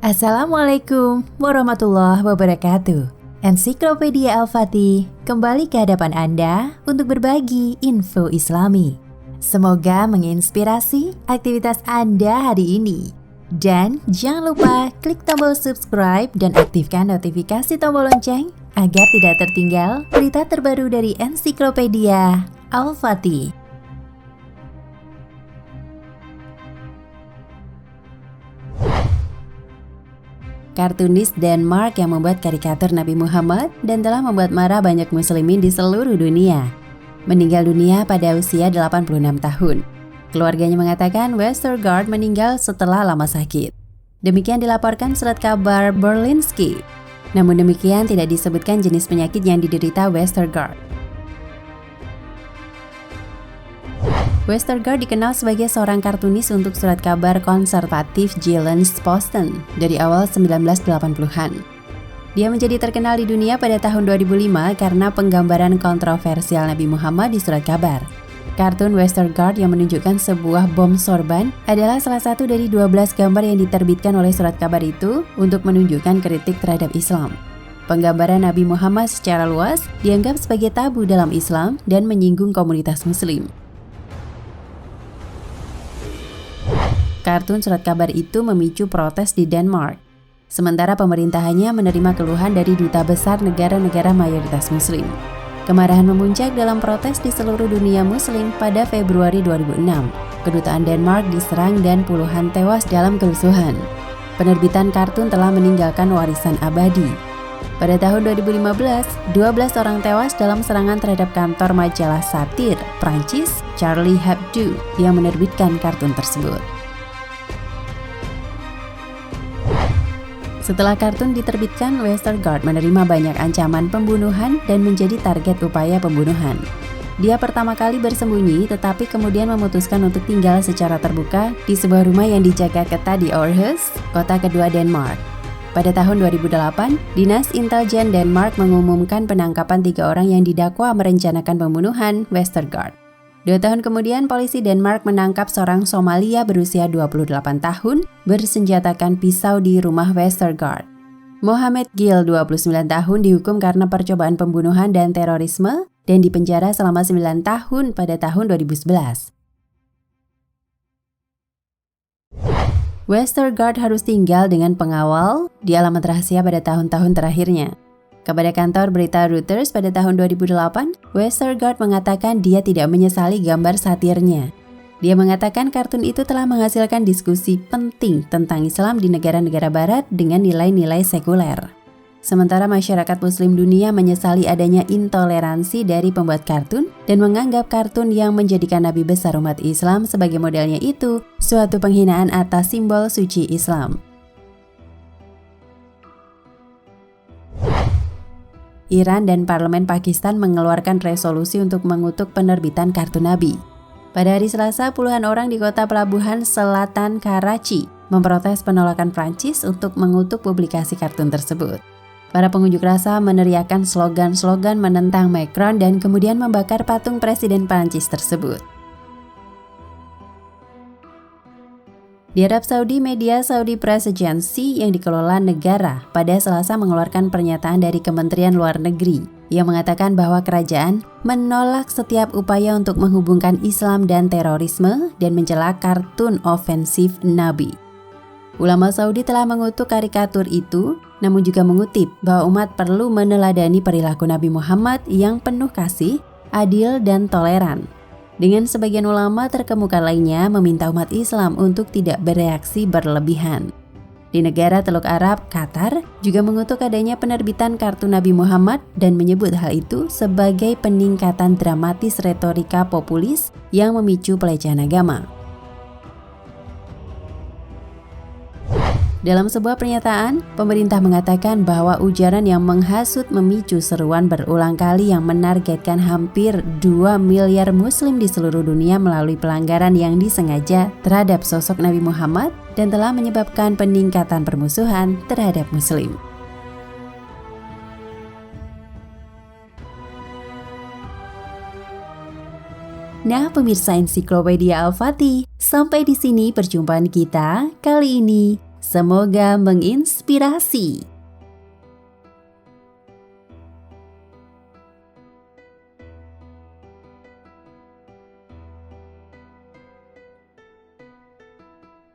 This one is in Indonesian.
Assalamualaikum warahmatullahi wabarakatuh. Ensiklopedia Al-Fatih kembali ke hadapan Anda untuk berbagi info Islami. Semoga menginspirasi aktivitas Anda hari ini. Dan jangan lupa klik tombol subscribe dan aktifkan notifikasi tombol lonceng agar tidak tertinggal berita terbaru dari Ensiklopedia Al-Fatih. Kartunis Denmark yang membuat karikatur Nabi Muhammad dan telah membuat marah banyak muslimin di seluruh dunia, meninggal dunia pada usia 86 tahun. Keluarganya mengatakan Westergaard meninggal setelah lama sakit. Demikian dilaporkan surat kabar Berlingske. Namun demikian tidak disebutkan jenis penyakit yang diderita Westergaard. Westergaard dikenal sebagai seorang kartunis untuk surat kabar konservatif Jyllands-Posten dari awal 1980-an. Dia menjadi terkenal di dunia pada tahun 2005 karena penggambaran kontroversial Nabi Muhammad di surat kabar. Kartun Westergaard yang menunjukkan sebuah bom sorban adalah salah satu dari 12 gambar yang diterbitkan oleh surat kabar itu untuk menunjukkan kritik terhadap Islam. Penggambaran Nabi Muhammad secara luas dianggap sebagai tabu dalam Islam dan menyinggung komunitas Muslim. Kartun surat kabar itu memicu protes di Denmark. Sementara pemerintahannya menerima keluhan dari duta besar negara-negara mayoritas Muslim. Kemarahan memuncak dalam protes di seluruh dunia Muslim pada Februari 2006. Kedutaan Denmark diserang dan puluhan tewas dalam kerusuhan. Penerbitan kartun telah meninggalkan warisan abadi. Pada tahun 2015, 12 orang tewas dalam serangan terhadap kantor majalah satir Prancis Charlie Hebdo yang menerbitkan kartun tersebut. Setelah kartun diterbitkan, Westergaard menerima banyak ancaman pembunuhan dan menjadi target upaya pembunuhan. Dia pertama kali bersembunyi tetapi kemudian memutuskan untuk tinggal secara terbuka di sebuah rumah yang dijaga ketat di Aarhus, kota kedua Denmark. Pada tahun 2008, Dinas Intelijen Denmark mengumumkan penangkapan 3 orang yang didakwa merencanakan pembunuhan Westergaard. 2 tahun kemudian, polisi Denmark menangkap seorang Somalia berusia 28 tahun bersenjatakan pisau di rumah Westergaard. Mohamed Gil, 29 tahun, dihukum karena percobaan pembunuhan dan terorisme dan dipenjara selama 9 tahun pada tahun 2011. Westergaard harus tinggal dengan pengawal di alamat rahasia pada tahun-tahun terakhirnya. Kepada kantor berita Reuters pada tahun 2008, Westergaard mengatakan dia tidak menyesali gambar satirnya. Dia mengatakan kartun itu telah menghasilkan diskusi penting tentang Islam di negara-negara barat dengan nilai-nilai sekuler. Sementara masyarakat Muslim dunia menyesali adanya intoleransi dari pembuat kartun dan menganggap kartun yang menjadikan Nabi besar umat Islam sebagai modelnya itu suatu penghinaan atas simbol suci Islam. Iran dan Parlemen Pakistan mengeluarkan resolusi untuk mengutuk penerbitan kartun Nabi. Pada hari Selasa, puluhan orang di kota pelabuhan selatan Karachi memprotes penolakan Prancis untuk mengutuk publikasi kartun tersebut. Para pengunjuk rasa meneriakkan slogan-slogan menentang Macron dan kemudian membakar patung Presiden Prancis tersebut. Di Arab Saudi, media Saudi Press Agency yang dikelola negara pada Selasa mengeluarkan pernyataan dari Kementerian Luar Negeri yang mengatakan bahwa kerajaan menolak setiap upaya untuk menghubungkan Islam dan terorisme dan mencela kartun ofensif Nabi. Ulama Saudi telah mengutuk karikatur itu, namun juga mengutip bahwa umat perlu meneladani perilaku Nabi Muhammad yang penuh kasih, adil, dan toleran. Dengan sebagian ulama terkemuka lainnya meminta umat Islam untuk tidak bereaksi berlebihan. Di negara Teluk Arab, Qatar juga mengutuk adanya penerbitan kartun Nabi Muhammad dan menyebut hal itu sebagai peningkatan dramatis retorika populis yang memicu pelecehan agama. Dalam sebuah pernyataan, pemerintah mengatakan bahwa ujaran yang menghasut memicu seruan berulang kali yang menargetkan hampir 2 miliar muslim di seluruh dunia melalui pelanggaran yang disengaja terhadap sosok Nabi Muhammad dan telah menyebabkan peningkatan permusuhan terhadap muslim. Nah, pemirsa Ensiklopedia Al-Fatih, sampai di sini perjumpaan kita kali ini. Semoga menginspirasi.